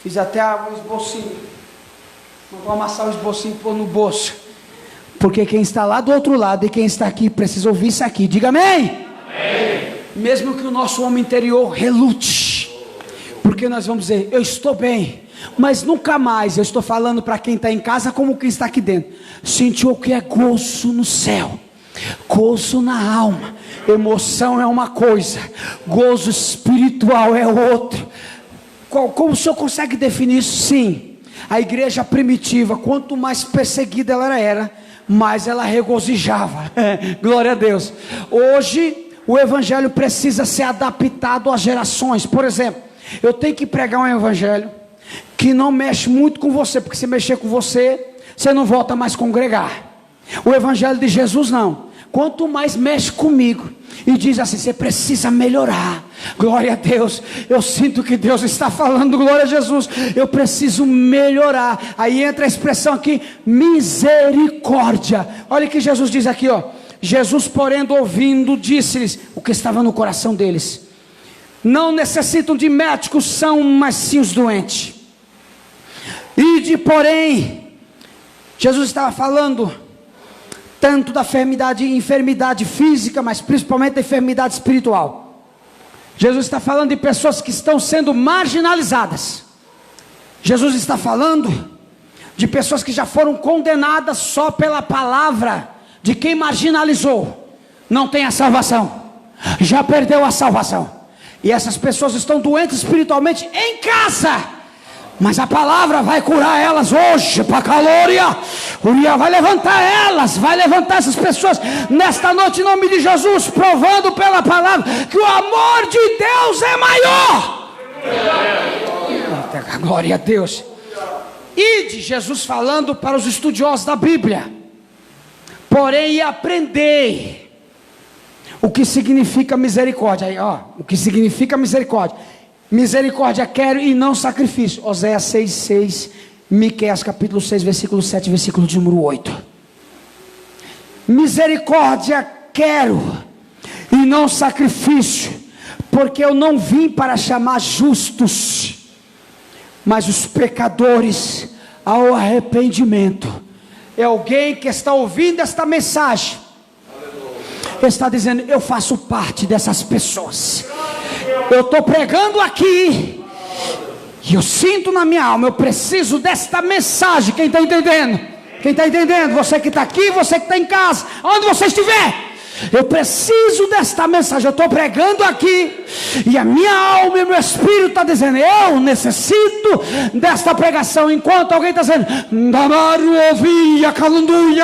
Fiz até um esbocinho, não vou amassar o esbocinho e pôr no bolso, porque quem está lá do outro lado e quem está aqui precisa ouvir isso aqui. Diga amém. Mesmo que o nosso homem interior relute, porque nós vamos dizer: eu estou bem, mas nunca mais. Eu estou falando para quem está em casa como quem está aqui dentro. Sentiu o que é gozo no céu, gozo na alma. Emoção é uma coisa, gozo espiritual é outra. Como o senhor consegue definir isso? Sim, a igreja primitiva, quanto mais perseguida ela era, mais ela regozijava. Glória a Deus. Hoje o evangelho precisa ser adaptado às gerações. Por exemplo, eu tenho que pregar um evangelho que não mexe muito com você, porque se mexer com você, você não volta mais a congregar. O evangelho de Jesus não. Quanto mais mexe comigo e diz assim: você precisa melhorar. Glória a Deus. Eu sinto que Deus está falando, glória a Jesus, eu preciso melhorar. Aí entra a expressão aqui: misericórdia. Olha o que Jesus diz aqui, ó. Jesus, porém, ouvindo, disse-lhes o que estava no coração deles: não necessitam de médicos são, mas sim os doentes. Ide, porém, Jesus estava falando tanto da enfermidade física, mas principalmente da enfermidade espiritual. Jesus está falando de pessoas que estão sendo marginalizadas. Jesus está falando de pessoas que já foram condenadas só pela palavra de quem marginalizou. Não tem a salvação, já perdeu a salvação. E essas pessoas estão doentes espiritualmente em casa, Mas a palavra vai curar elas hoje, para calória. Uriah vai levantar elas, vai levantar essas pessoas nesta noite, em nome de Jesus, provando pela palavra que o amor de Deus é maior. Glória a Deus. E de Jesus falando para os estudiosos da Bíblia: porém aprendei o que significa misericórdia. Aí, ó, o que significa misericórdia. Misericórdia quero e não sacrifício. Oséias 6:6, Miqueias capítulo 6, versículo 7, versículo de número 8. Misericórdia quero e não sacrifício, porque eu não vim para chamar justos, mas os pecadores ao arrependimento. É alguém que está ouvindo esta mensagem, está dizendo: eu faço parte dessas pessoas. Eu estou pregando aqui e eu sinto na minha alma, eu preciso desta mensagem. Quem está entendendo? Quem está entendendo? Você que está aqui, você que está em casa, onde você estiver, eu preciso desta mensagem. Eu estou pregando aqui e a minha alma e meu espírito está dizendo: eu necessito desta pregação. Enquanto alguém está dizendo: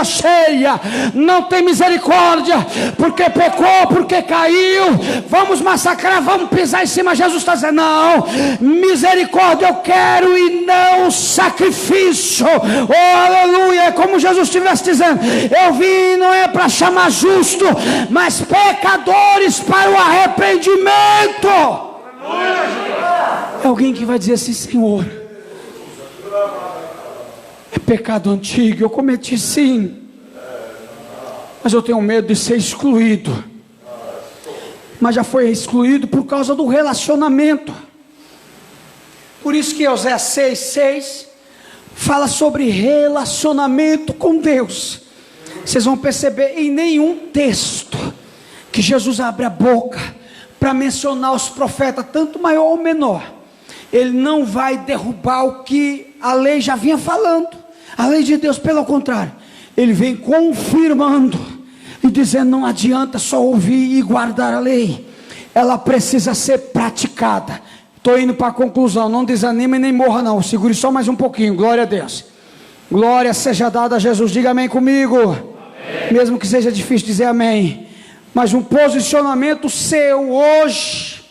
cheia, não tem misericórdia, porque pecou, porque caiu, vamos massacrar, vamos pisar em cima. Jesus está dizendo: não, misericórdia eu quero e não sacrifício. Oh, aleluia. É como Jesus estivesse dizendo: eu vim não é para chamar justo, mas pecadores para o arrependimento. É alguém que vai dizer assim: Senhor, é pecado antigo, eu cometi sim, mas eu tenho medo de ser excluído. Mas já foi excluído por causa do relacionamento. Por isso que Oséias 6:6 fala sobre relacionamento com Deus. Vocês vão perceber em nenhum texto que Jesus abre a boca para mencionar os profetas, tanto maior ou menor. Ele não vai derrubar o que a lei já vinha falando. A lei de Deus, pelo contrário, ele vem confirmando e dizendo: não adianta só ouvir e guardar a lei, ela precisa ser praticada. Estou indo para a conclusão, não desanime nem morra não, segure só mais um pouquinho. Glória a Deus. Glória seja dada a Jesus. Diga amém comigo. Amém. Mesmo que seja difícil dizer amém, mas um posicionamento seu hoje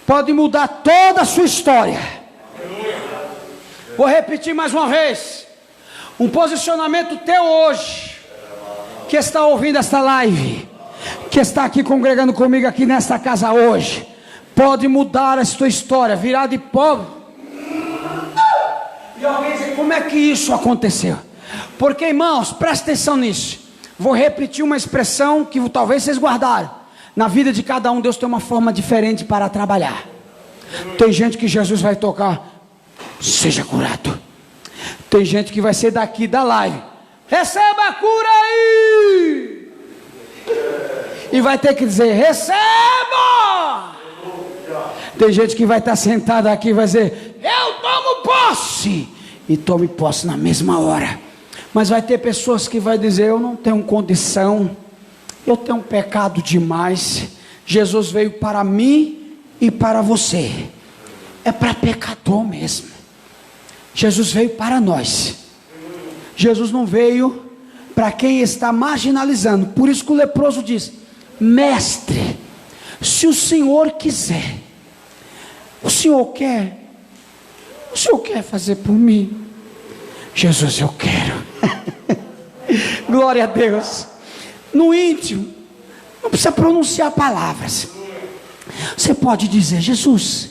pode mudar toda a sua história. Vou repetir mais uma vez: um posicionamento teu hoje, que está ouvindo esta live, que está aqui congregando comigo aqui nesta casa hoje, pode mudar a sua história, virar de pobre. E alguém diz: como é que isso aconteceu? Porque, irmãos, presta atenção nisso. Vou repetir uma expressão que talvez vocês guardaram. Na vida de cada um, Deus tem uma forma diferente para trabalhar. Tem gente que Jesus vai tocar: seja curado. Tem gente que vai ser daqui da live: receba a cura aí. E vai ter que dizer: receba. Tem gente que vai estar sentada aqui e vai dizer: eu tomo posse. E tome posse na mesma hora. Mas vai ter pessoas que vai dizer: eu não tenho condição, eu tenho pecado demais. Jesus veio para mim e para você. É para pecador mesmo. Jesus veio para nós. Jesus não veio para quem está marginalizando. Por isso que o leproso diz: mestre, se o Senhor quiser, o Senhor quer fazer por mim? Jesus, eu quero. Glória a Deus. No íntimo, não precisa pronunciar palavras. Você pode dizer: Jesus,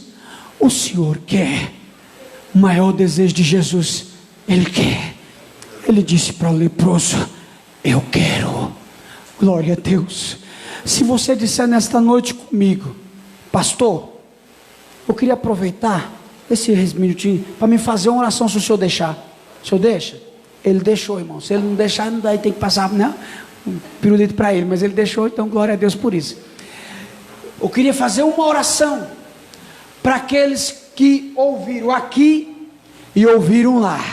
o Senhor quer. O maior desejo de Jesus, Ele quer. Ele disse para o leproso: eu quero. Glória a Deus. Se você disser nesta noite comigo: pastor, eu queria aproveitar esses minutinhos para me fazer uma oração, se o senhor deixar. O senhor deixa? Ele deixou, irmão. Se ele não deixar, não daí tem que passar, né, um pirulito para ele. Mas ele deixou, então glória a Deus por isso. Eu queria fazer uma oração para aqueles que ouviram aqui e ouviram lá.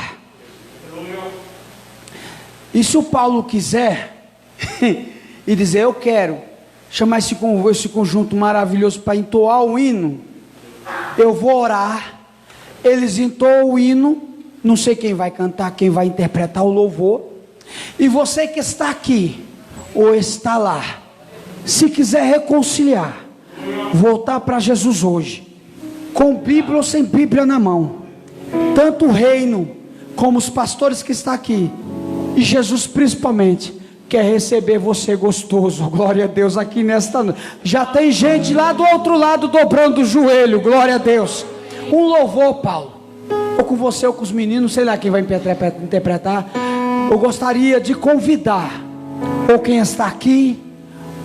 E se o Paulo quiser e dizer: eu quero chamar esse conjunto maravilhoso para entoar o hino, eu vou orar eles entoam o hino, não sei quem vai cantar, quem vai interpretar o louvor, e você que está aqui, ou está lá, se quiser reconciliar, voltar para Jesus hoje, com Bíblia ou sem Bíblia na mão, tanto o reino, como os pastores que estão aqui, e Jesus principalmente, quer receber você gostoso, glória a Deus, aqui nesta noite. Já tem gente lá do outro lado dobrando o joelho, glória a Deus. Um louvor, Paulo, ou com você ou com os meninos, sei lá quem vai interpretar. Eu gostaria de convidar, ou quem está aqui,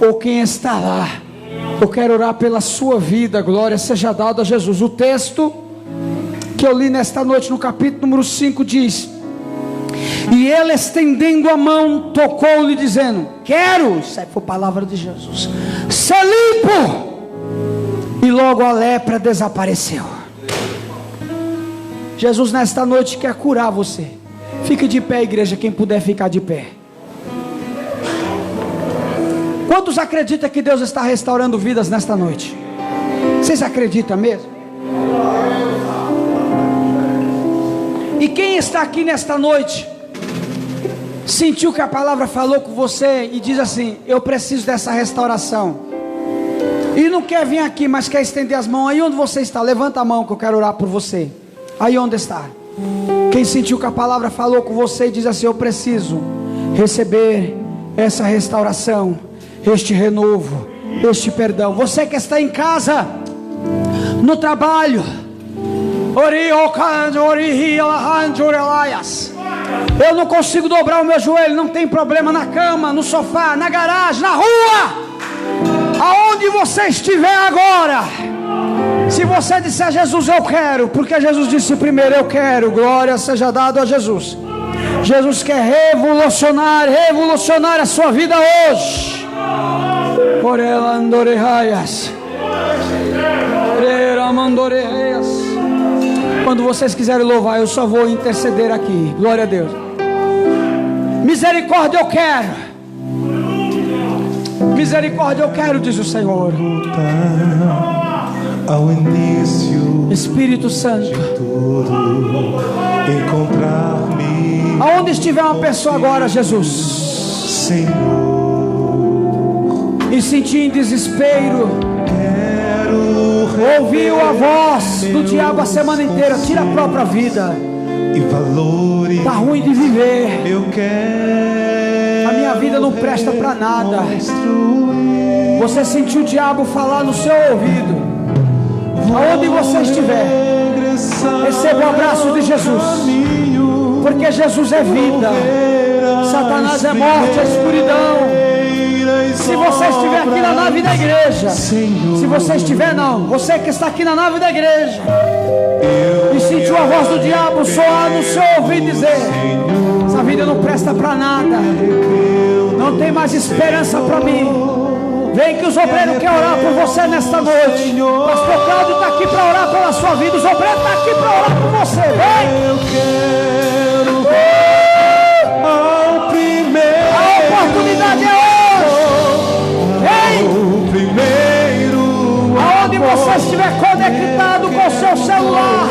ou quem está lá. Eu quero orar pela sua vida, glória seja dada a Jesus. O texto que eu li nesta noite, no capítulo número 5, diz: e ele, estendendo a mão, tocou-lhe, dizendo: quero, isso foi a palavra de Jesus, ser limpo. E logo a lepra desapareceu. Jesus nesta noite quer curar você. Fique de pé, igreja, quem puder ficar de pé. Quantos acreditam que Deus está restaurando vidas nesta noite? Vocês acreditam mesmo? E quem está aqui nesta noite, sentiu que a palavra falou com você e diz assim: eu preciso dessa restauração, e não quer vir aqui, mas quer estender as mãos? Aí onde você está, levanta a mão que eu quero orar por você. Aí onde está? Quem sentiu que a palavra falou com você e diz assim: eu preciso receber essa restauração, este renovo, este perdão. Você que está em casa, no trabalho, eu não consigo dobrar o meu joelho, não tem problema, na cama, no sofá, na garagem, na rua, aonde você estiver agora, se você disser: Jesus, eu quero, porque Jesus disse primeiro: eu quero, glória seja dada a Jesus. Jesus quer revolucionar a sua vida hoje. Quando vocês quiserem louvar, eu só vou interceder aqui, glória a Deus. Misericórdia eu quero, misericórdia eu quero, diz o Senhor. Ao início, Espírito Santo, tudo, encontrar-me. aonde estiver uma pessoa agora, Jesus, Senhor, e sentir em desespero, quero ouviu a voz do diabo a semana inteira: tira a própria vida, e valores. tá ruim de viver, Eu quero. a minha vida não presta para nada. Você sentiu o diabo falar no seu ouvido, aonde você estiver, receba o abraço de Jesus, porque Jesus é vida, Satanás é morte, é escuridão. Se você estiver aqui na nave da igreja, se você estiver não, você que está aqui na nave da igreja e sentiu a voz do diabo soar no seu ouvido dizer: essa vida não presta para nada, não tem mais esperança para mim, vem que os obreiros querem orar por você nesta noite. Pastor Cláudio está aqui para orar pela sua vida, os obreiros estão aqui para orar por você. Vem! Eu quero ao primeiro. A oportunidade é hoje. Vem! O primeiro. Aonde você estiver conectado com o seu celular,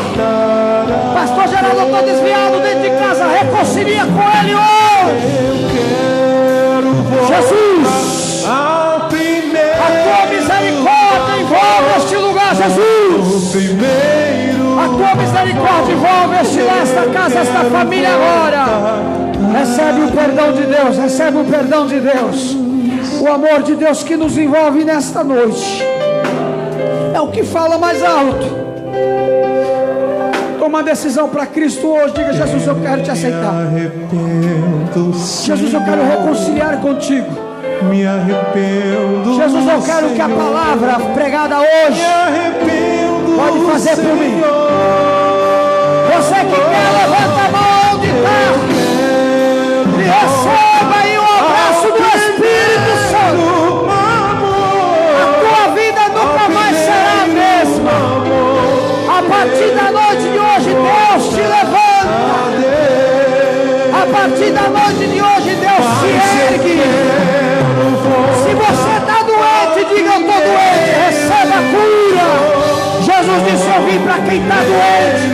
Pastor Geraldo, eu estou desviado dentro de casa, reconcilia com ele hoje. Eu quero Jesus, ao primeiro. a tua misericórdia envolve este lugar, Jesus. Primeiro. A tua misericórdia envolve esta casa, esta família agora. Recebe o perdão de Deus, recebe o perdão de Deus. O amor de Deus que nos envolve nesta noite é o que fala mais alto. Toma uma decisão para Cristo hoje. Diga: Jesus, eu quero te aceitar. Jesus, eu quero reconciliar contigo. Me arrependo. Jesus, eu quero que a palavra pregada hoje pode fazer por mim. Você que quer, levanta a mão onde está e receba aí o abraço do Espírito Santo. A tua vida nunca mais será a mesma. A partir da noite de hoje, Deus te levanta. A partir da noite de hoje, Deus te ergue. Se você está doente, diga: eu estou doente, receba a cura. Jesus disse: eu vim para quem está doente,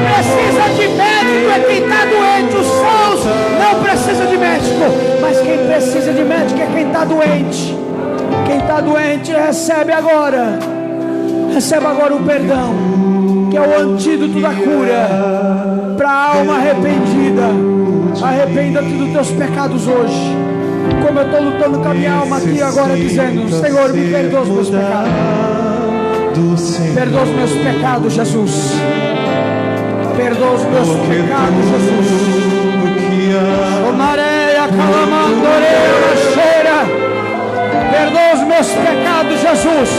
precisa de médico é quem está doente. Os sãos não precisam de médico, mas quem precisa de médico é quem está doente. Quem está doente recebe agora o perdão, que é o antídoto da cura para a alma arrependida. Arrependa-te dos teus pecados hoje, como eu estou lutando com a minha alma aqui agora, dizendo: Senhor, me perdoa os meus pecados. Perdoa os meus pecados, Jesus. Perdoa os meus pecados, Jesus. Perdoa os meus pecados, Jesus.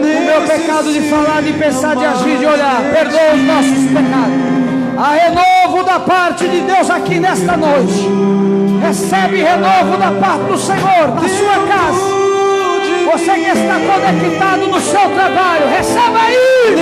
O meu pecado de falar, de pensar, de agir, de olhar. Perdoa os nossos pecados. Há renovo da parte de Deus aqui nesta noite. Recebe renovo da parte do Senhor na sua casa. Você que está conectado no seu trabalho, receba aí.